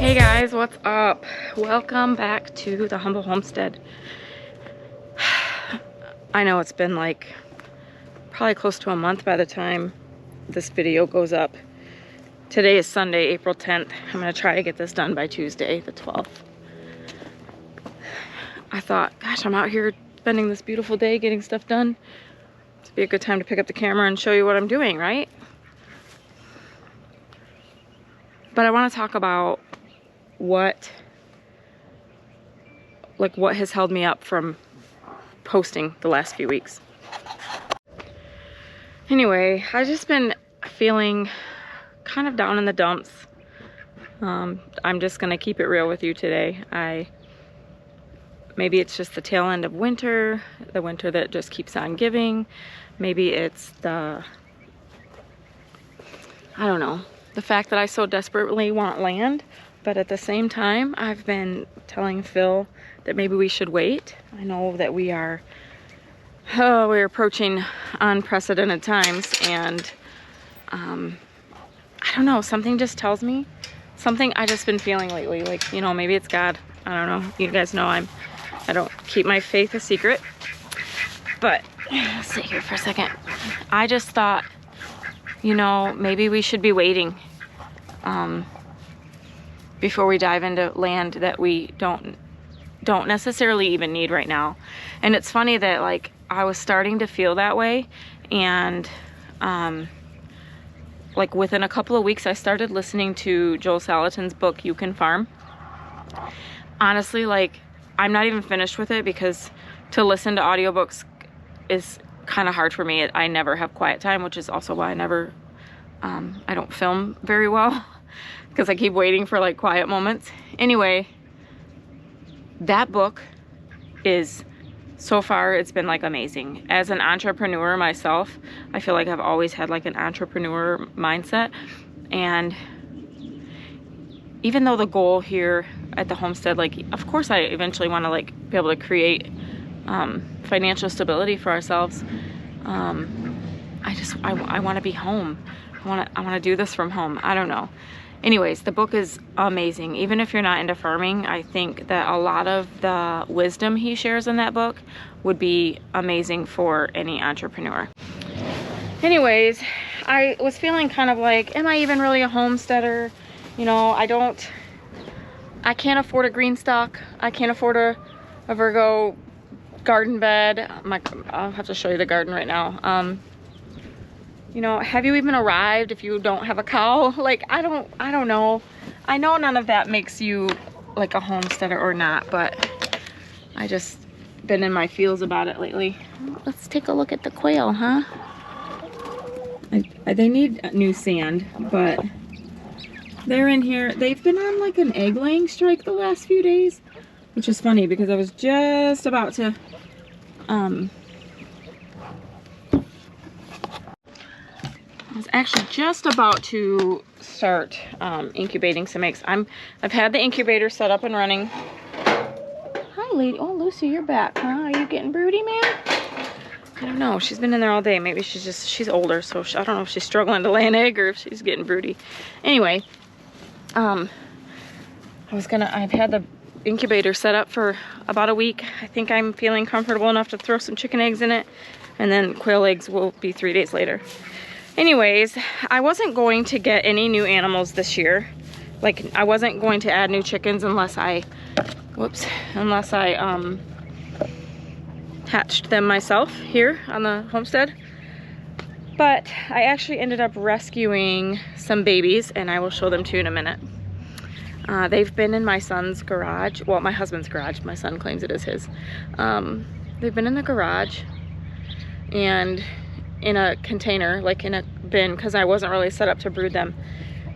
Hey guys, what's up? Welcome back to the Humble Homestead. I know it's been like probably close to a month by the time this video goes up. Today is Sunday, April 10th. I'm gonna try to get this done by Tuesday, the 12th. I thought, gosh, I'm out here spending this beautiful day getting stuff done. It'd be a good time to pick up the camera and show you what I'm doing, right? But I want to talk about what has held me up from posting the last few weeks. Anyway, I've just been feeling kind of down in the dumps. I'm just gonna keep it real with you today. Maybe it's just the tail end of winter, the winter that just keeps on giving. Maybe it's I don't know, the fact that I so desperately want land. But at the same time, I've been telling Phil that maybe we should wait. I know that we're approaching unprecedented times, and I don't know, something just tells me, something I just been feeling lately, like, you know, maybe it's God. I don't know. You guys know I don't keep my faith a secret. But let's sit here for a second. I just thought, you know, maybe we should be waiting before we dive into land that we don't necessarily even need right now. And it's funny that, like, I was starting to feel that way, and like within a couple of weeks I started listening to Joel Salatin's book You Can Farm. Honestly, like, I'm not even finished with it because to listen to audiobooks is kind of hard for me. I never have quiet time, which is also why I don't film very well, because I keep waiting for like quiet moments. Anyway, that book is, so far it's been like amazing. As an entrepreneur myself, I feel like I've always had like an entrepreneur mindset, and even though the goal here at the homestead, like, of course I eventually want to like be able to create financial stability for ourselves, I want to be home. I want to do this from home. I don't know. Anyways, the book is amazing. Even if you're not into farming, I think that a lot of the wisdom he shares in that book would be amazing for any entrepreneur. Anyways, I was feeling kind of like, am I even really a homesteader? You know, I can't afford a green stock. I can't afford a Virgo garden bed. I'll have to show you the garden right now. You know, have you even arrived if you don't have a cow? Like, I don't know. I know none of that makes you like a homesteader or not, but I just been in my feels about it lately. Let's take a look at the quail, huh? They need new sand, but they're in here. They've been on like an egg laying strike the last few days, which is funny because I was just about to start incubating some eggs. I've had the incubator set up and running. Hi, lady. Oh, Lucy, you're back, huh? Are you getting broody, man? I don't know. She's been in there all day. Maybe she's older, so I don't know if she's struggling to lay an egg or if she's getting broody. Anyway, I've had the incubator set up for about a week. I think I'm feeling comfortable enough to throw some chicken eggs in it, and then quail eggs will be 3 days later. Anyways, I wasn't going to get any new animals this year. Like, I wasn't going to add new chickens unless I hatched them myself here on the homestead. But I actually ended up rescuing some babies, and I will show them to you in a minute. They've been in my son's garage. Well, my husband's garage. My son claims it is his. They've been in the garage and in a container, like in a bin, because I wasn't really set up to brood them.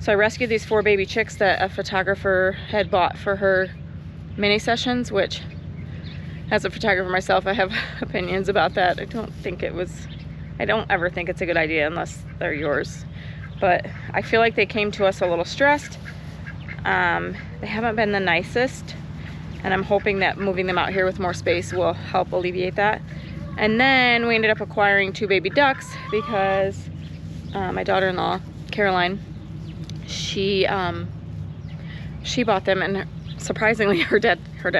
So I rescued these 4 baby chicks that a photographer had bought for her mini sessions, which, as a photographer myself, I have opinions about that. I don't ever think it's a good idea unless they're yours. But I feel like they came to us a little stressed. They haven't been the nicest, and I'm hoping that moving them out here with more space will help alleviate that. And then we ended up acquiring 2 baby ducks because my daughter-in-law, Caroline, she she bought them, and surprisingly her dad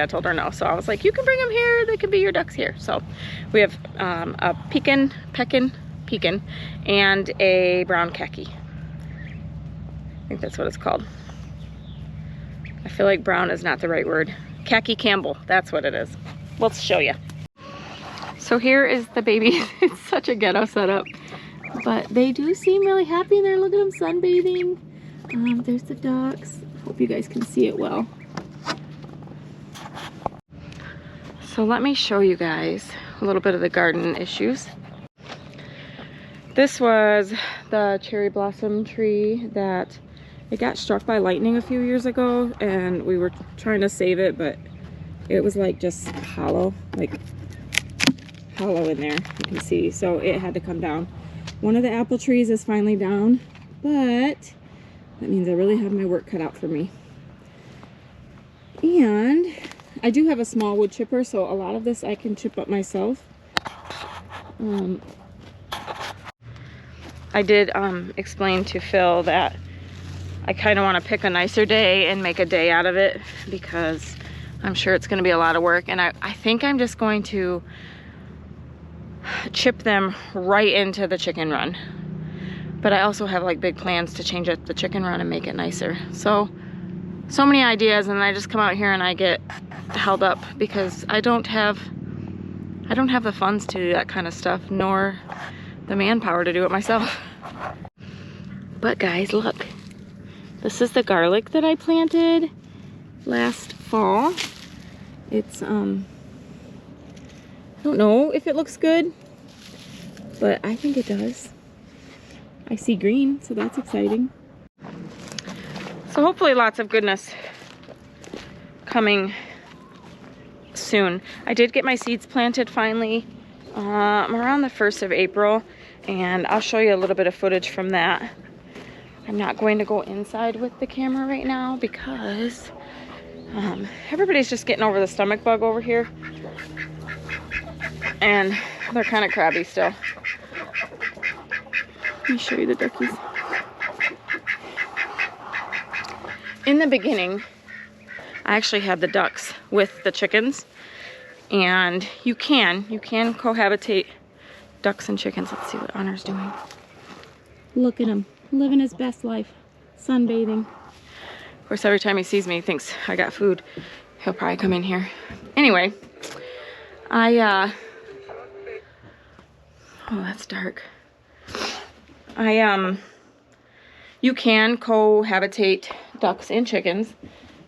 told her no. So I was like, you can bring them here, they can be your ducks here. So we have a pekin, and a brown khaki. I think that's what it's called. I feel like brown is not the right word. Khaki Campbell, that's what it is. Let's show you. So here is the baby. It's such a ghetto setup, but they do seem really happy in there. Look at them sunbathing. There's the ducks. Hope you guys can see it well. So let me show you guys a little bit of the garden issues. This was the cherry blossom tree that it got struck by lightning a few years ago, and we were trying to save it, but it was like just hollow, like hollow in there, you can see. So it had to come down. One of the apple trees is finally down, but that means I really have my work cut out for me. And I do have a small wood chipper, so a lot of this I can chip up myself. I did explain to Phil that I kind of want to pick a nicer day and make a day out of it, because I'm sure it's going to be a lot of work. And I think I'm just going to chip them right into the chicken run. But I also have like big plans to change up the chicken run and make it nicer. So many ideas, and I just come out here and I get held up because I don't have the funds to do that kind of stuff, nor the manpower to do it myself. But guys, look. This is the garlic that I planted last fall. It's, I don't know if it looks good, but I think it does. I see green, so that's exciting. So hopefully lots of goodness coming soon. I did get my seeds planted finally around the 1st of April, and I'll show you a little bit of footage from that. I'm not going to go inside with the camera right now because everybody's just getting over the stomach bug over here, and they're kind of crabby still. Let me show you the duckies. In the beginning, I actually had the ducks with the chickens, and you can cohabitate ducks and chickens. Let's see what Honor's doing. Look at him, living his best life, sunbathing. Of course, every time he sees me, he thinks I got food. He'll probably come in here. Anyway, oh, that's dark. You can cohabitate ducks and chickens.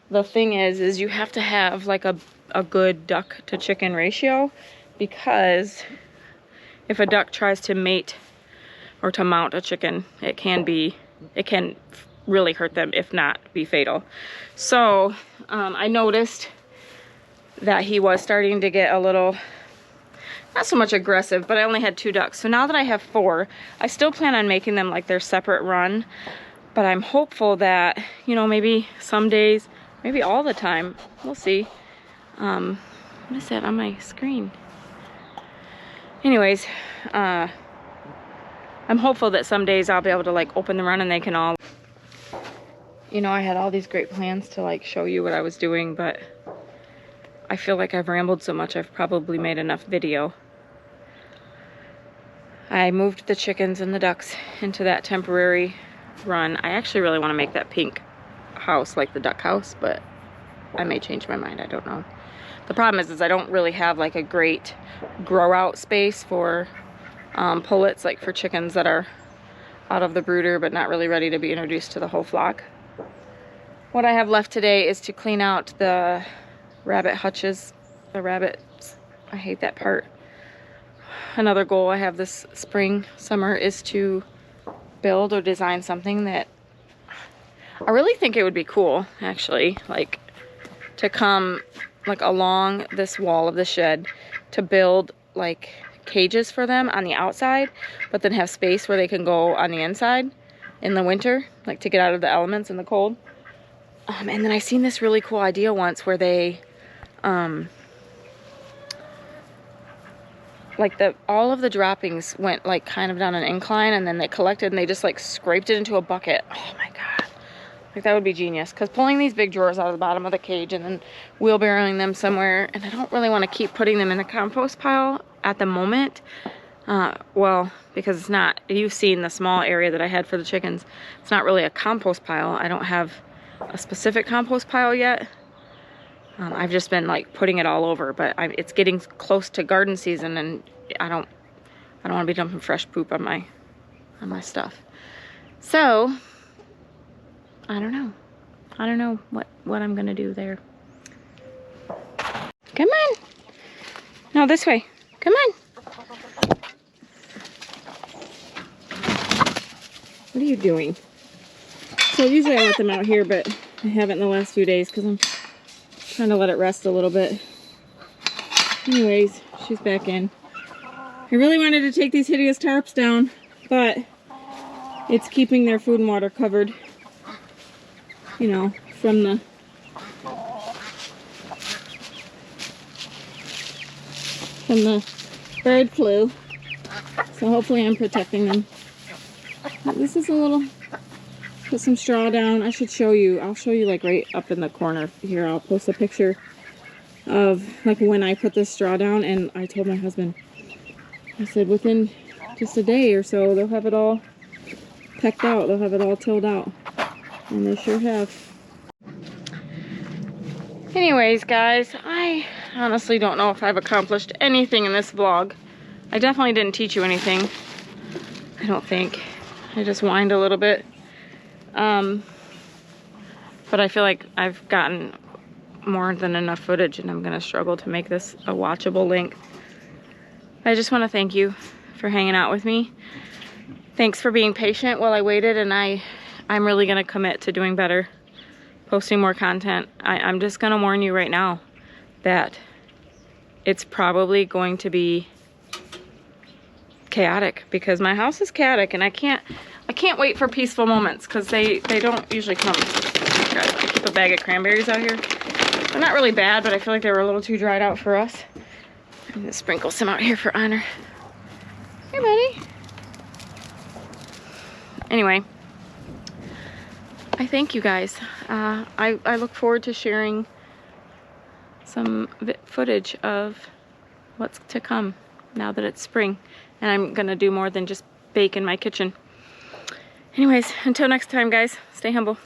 The thing is you have to have like a good duck to chicken ratio, because if a duck tries to mate or to mount a chicken, it can really hurt them, if not be fatal. So I noticed that he was starting to get a little, not so much aggressive, but I only had 2 ducks. So now that I have 4, I still plan on making them like their separate run, but I'm hopeful that, you know, maybe some days, maybe all the time, we'll see. What is that on my screen? Anyways, I'm hopeful that some days I'll be able to like open the run and they can all, you know, I had all these great plans to like show you what I was doing, but I feel like I've rambled so much I've probably made enough video. I moved the chickens and the ducks into that temporary run. I actually really want to make that pink house like the duck house, but I may change my mind, I don't know. The problem is I don't really have like a great grow out space for pullets, like for chickens that are out of the brooder but not really ready to be introduced to the whole flock. What I have left today is to clean out the rabbit hutches, the rabbits. I hate that part. Another goal I have this spring, summer is to build or design something that I really think it would be cool, actually, like to come like along this wall of the shed to build like cages for them on the outside, but then have space where they can go on the inside in the winter, like to get out of the elements and the cold. And then I seen this really cool idea once where they like all of the droppings went like kind of down an incline, and then they collected and they just like scraped it into a bucket. Oh my god, Like, that would be genius. Because pulling these big drawers out of the bottom of the cage and then wheelbarrowing them somewhere, and I don't really want to keep putting them in the compost pile at the moment. Well, because it's not, you've seen the small area that I had for the chickens. It's not really a compost pile. I don't have a specific compost pile yet. I've just been like putting it all over, but it's getting close to garden season, and I don't want to be dumping fresh poop on my stuff. So I don't know what I'm gonna do there. Come on. No, this way. Come on. What are you doing? So usually I let them out here, but I haven't in the last few days because I'm trying to let it rest a little bit. Anyways, she's back in. I really wanted to take these hideous tarps down, but it's keeping their food and water covered, you know, from the bird flu. So hopefully I'm protecting them. This is a little, put some straw down. I should show you, I'll show you like right up in the corner here. I'll post a picture of like when I put this straw down, and I told my husband, I said within just a day or so they'll have it all pecked out, they'll have it all tilled out, and they sure have. Anyways guys, I honestly don't know if I've accomplished anything in this vlog. I definitely didn't teach you anything, I don't think. I just whined a little bit. But I feel like I've gotten more than enough footage, and I'm gonna struggle to make this a watchable length. I just want to thank you for hanging out with me. Thanks for being patient while I waited, and I'm really gonna commit to doing better, posting more content. I'm just gonna warn you right now that it's probably going to be chaotic, because my house is chaotic, and I can't wait for peaceful moments, because they don't usually come. I keep a bag of cranberries out here. They're not really bad, but I feel like they were a little too dried out for us. I'm gonna sprinkle some out here for Honor. Here, buddy. Anyway, I thank you guys. I look forward to sharing some footage of what's to come now that it's spring, and I'm gonna do more than just bake in my kitchen. Anyways, until next time guys, stay humble.